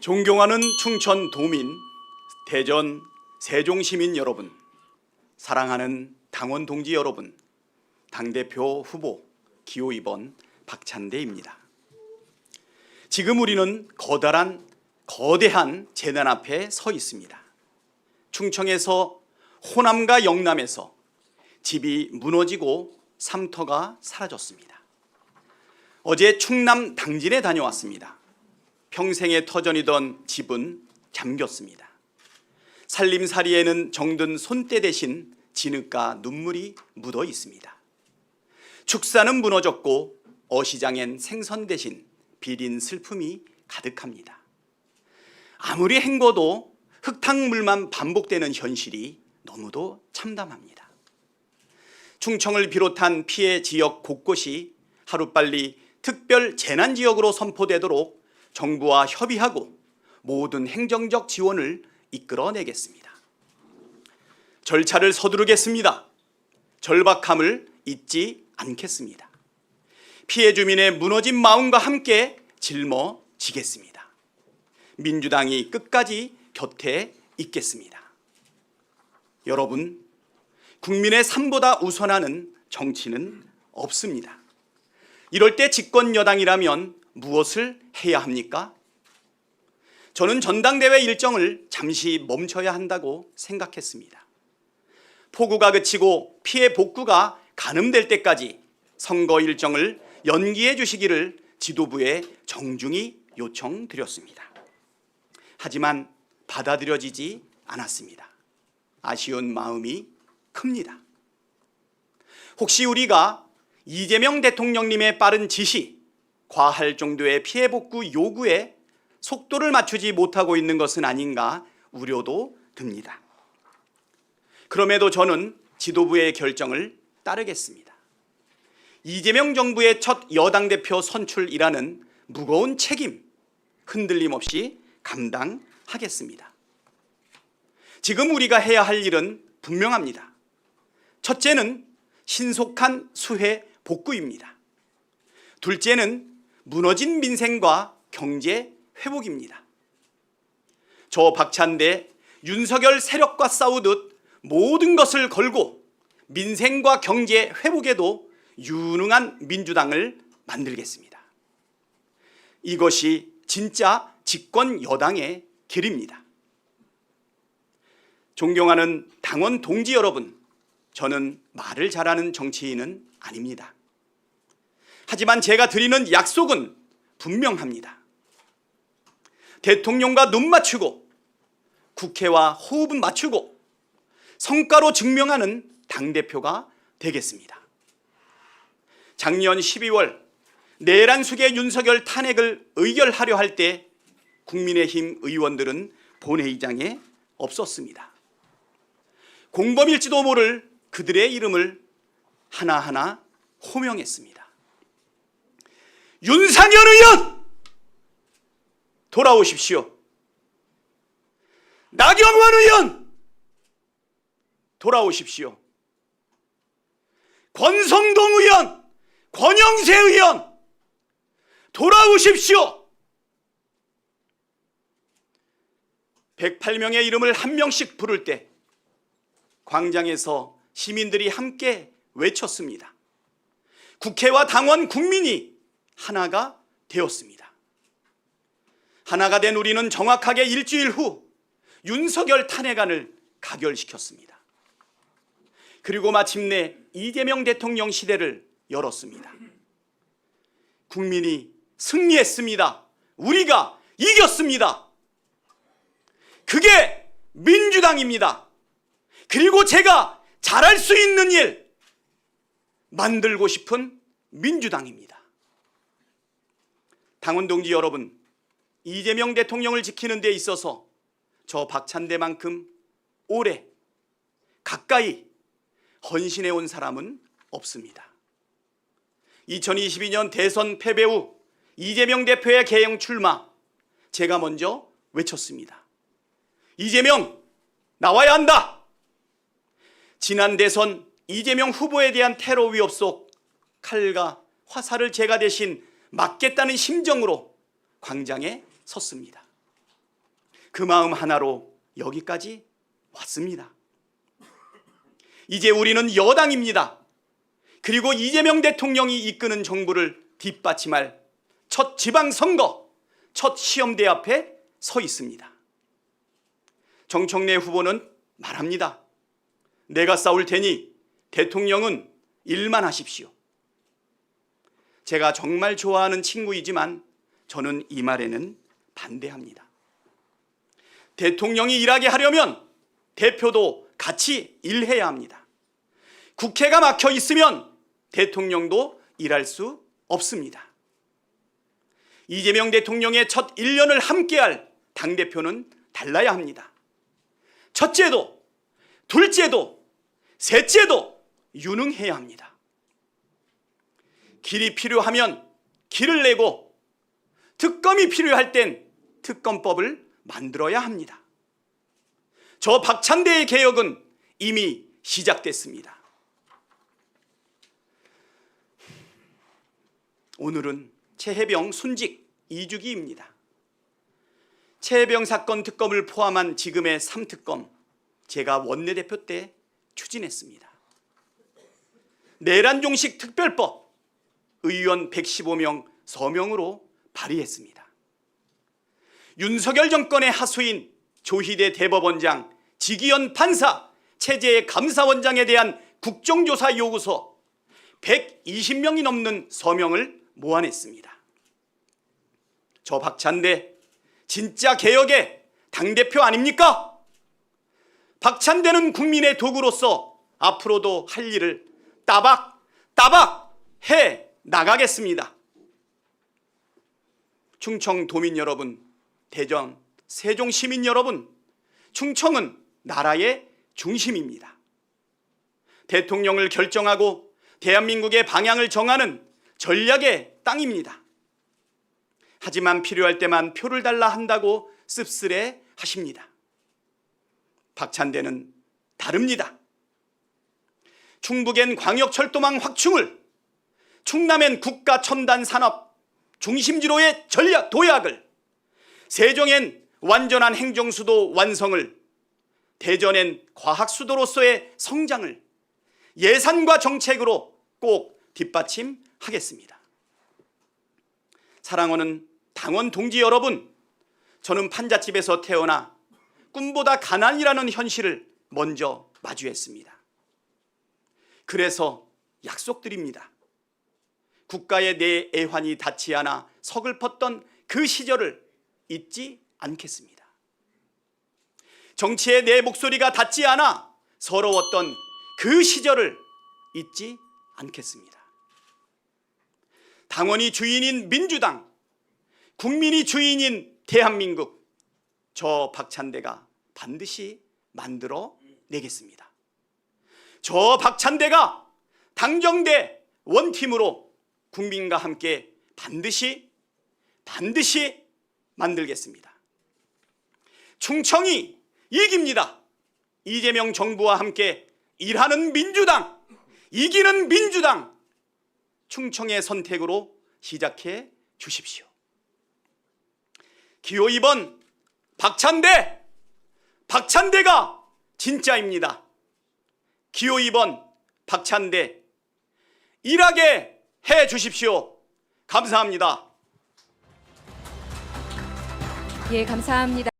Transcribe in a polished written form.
존경하는 충천 도민, 대전 세종시민 여러분, 사랑하는 당원 동지 여러분, 당대표 후보 기호 2번 박찬대입니다. 지금 우리는 거대한 재난 앞에 서 있습니다. 충청에서 호남과 영남에서 집이 무너지고 삼터가 사라졌습니다. 어제 충남 당진에 다녀왔습니다. 평생의 터전이던 집은 잠겼습니다. 살림살이에는 정든 손때 대신 진흙과 눈물이 묻어 있습니다. 축사는 무너졌고 어시장엔 생선 대신 비린 슬픔이 가득합니다. 아무리 헹궈도 흙탕물만 반복되는 현실이 너무도 참담합니다. 충청을 비롯한 피해 지역 곳곳이 하루빨리 특별 재난지역으로 선포되도록 정부와 협의하고 모든 행정적 지원을 이끌어내겠습니다. 절차를 서두르겠습니다. 절박함을 잊지 않겠습니다. 피해 주민의 무너진 마음과 함께 짊어지겠습니다. 민주당이 끝까지 곁에 있겠습니다. 여러분, 국민의 삶보다 우선하는 정치는 없습니다. 이럴 때 집권 여당이라면 무엇을 해야 합니까? 저는 전당대회 일정을 잠시 멈춰야 한다고 생각했습니다. 폭우가 그치고 피해 복구가 가늠될 때까지 선거 일정을 연기해 주시기를 지도부에 정중히 요청드렸습니다. 하지만 받아들여지지 않았습니다. 아쉬운 마음이 큽니다. 혹시 우리가 이재명 대통령님의 빠른 지시, 과할 정도의 피해 복구 요구에 속도를 맞추지 못하고 있는 것은 아닌가 우려도 듭니다. 그럼에도 저는 지도부의 결정을 따르겠습니다. 이재명 정부의 첫 여당 대표 선출이라는 무거운 책임 흔들림 없이 감당하겠습니다. 지금 우리가 해야 할 일은 분명합니다. 첫째는 신속한 수해 복구입니다. 둘째는 무너진 민생과 경제 회복입니다. 저 박찬대, 윤석열 세력과 싸우듯 모든 것을 걸고 민생과 경제 회복에도 유능한 민주당을 만들겠습니다. 이것이 진짜 집권 여당의 길입니다. 존경하는 당원 동지 여러분, 저는 말을 잘하는 정치인은 아닙니다. 하지만 제가 드리는 약속은 분명합니다. 대통령과 눈 맞추고 국회와 호흡은 맞추고 성과로 증명하는 당대표가 되겠습니다. 작년 12월 내란숙의 윤석열 탄핵을 의결하려 할 때 국민의힘 의원들은 본회의장에 없었습니다. 공범일지도 모를 그들의 이름을 하나하나 호명했습니다. 윤상현 의원 돌아오십시오. 나경원 의원 돌아오십시오. 권성동 의원, 권영세 의원 돌아오십시오. 108명의 이름을 한 명씩 부를 때 광장에서 시민들이 함께 외쳤습니다. 국회와 당원, 국민이 하나가 되었습니다. 하나가 된 우리는 정확하게 일주일 후 윤석열 탄핵안을 가결시켰습니다. 그리고 마침내 이재명 대통령 시대를 열었습니다. 국민이 승리했습니다. 우리가 이겼습니다. 그게 민주당입니다. 그리고 제가 잘할 수 있는 일 만들고 싶은 민주당입니다. 당원 동지 여러분, 이재명 대통령을 지키는 데 있어서 저 박찬대만큼 오래 가까이 헌신해 온 사람은 없습니다. 2022년 대선 패배 후 이재명 대표의 개영 출마, 제가 먼저 외쳤습니다. 이재명 나와야 한다. 지난 대선 이재명 후보에 대한 테러 위협 속 칼과 화살을 제가 대신 막겠다는 심정으로 광장에 섰습니다. 그 마음 하나로 여기까지 왔습니다. 이제 우리는 여당입니다. 그리고 이재명 대통령이 이끄는 정부를 뒷받침할 첫 지방선거, 첫 시험대 앞에 서 있습니다. 정청래 후보는 말합니다. 내가 싸울 테니 대통령은 일만 하십시오. 제가 정말 좋아하는 친구이지만 저는 이 말에는 반대합니다. 대통령이 일하게 하려면 대표도 같이 일해야 합니다. 국회가 막혀 있으면 대통령도 일할 수 없습니다. 이재명 대통령의 첫 1년을 함께할 당대표는 달라야 합니다. 첫째도, 둘째도, 셋째도 유능해야 합니다. 길이 필요하면 길을 내고 특검이 필요할 땐 특검법을 만들어야 합니다. 저 박찬대의 개혁은 이미 시작됐습니다. 오늘은 최혜병 순직 2주기입니다. 최혜병 사건 특검을 포함한 지금의 3특검, 제가 원내대표 때 추진했습니다. 내란종식 특별법, 의원 115명 서명으로 발의했습니다. 윤석열 정권의 하수인 조희대 대법원장, 지기현 판사, 체제 감사원장에 대한 국정조사 요구서 120명이 넘는 서명을 모아냈습니다. 저 박찬대 진짜 개혁의 당대표 아닙니까? 박찬대는 국민의 도구로서 앞으로도 할 일을 따박 해 나가겠습니다. 충청 도민 여러분, 대전, 세종 시민 여러분, 충청은 나라의 중심입니다. 대통령을 결정하고 대한민국의 방향을 정하는 전략의 땅입니다. 하지만 필요할 때만 표를 달라 한다고 씁쓸해 하십니다. 박찬대는 다릅니다. 충북엔 광역철도망 확충을, 충남엔 국가첨단산업 중심지로의 전략 도약을, 세종엔 완전한 행정수도 완성을, 대전엔 과학수도로서의 성장을 예산과 정책으로 꼭 뒷받침하겠습니다. 사랑하는 당원 동지 여러분, 저는 판잣집에서 태어나 꿈보다 가난이라는 현실을 먼저 마주했습니다. 그래서 약속드립니다. 국가의 내 애환이 닿지 않아 서글펐던 그 시절을 잊지 않겠습니다. 정치에 내 목소리가 닿지 않아 서러웠던 그 시절을 잊지 않겠습니다. 당원이 주인인 민주당, 국민이 주인인 대한민국, 저 박찬대가 반드시 만들어 내겠습니다. 저 박찬대가 당정대 원팀으로 국민과 함께 반드시 만들겠습니다. 충청이 이깁니다. 이재명 정부와 함께 일하는 민주당, 이기는 민주당, 충청의 선택으로 시작해 주십시오. 기호 2번 박찬대가 진짜입니다. 기호 2번 박찬대, 일하게 해 주십시오. 감사합니다. 예, 감사합니다.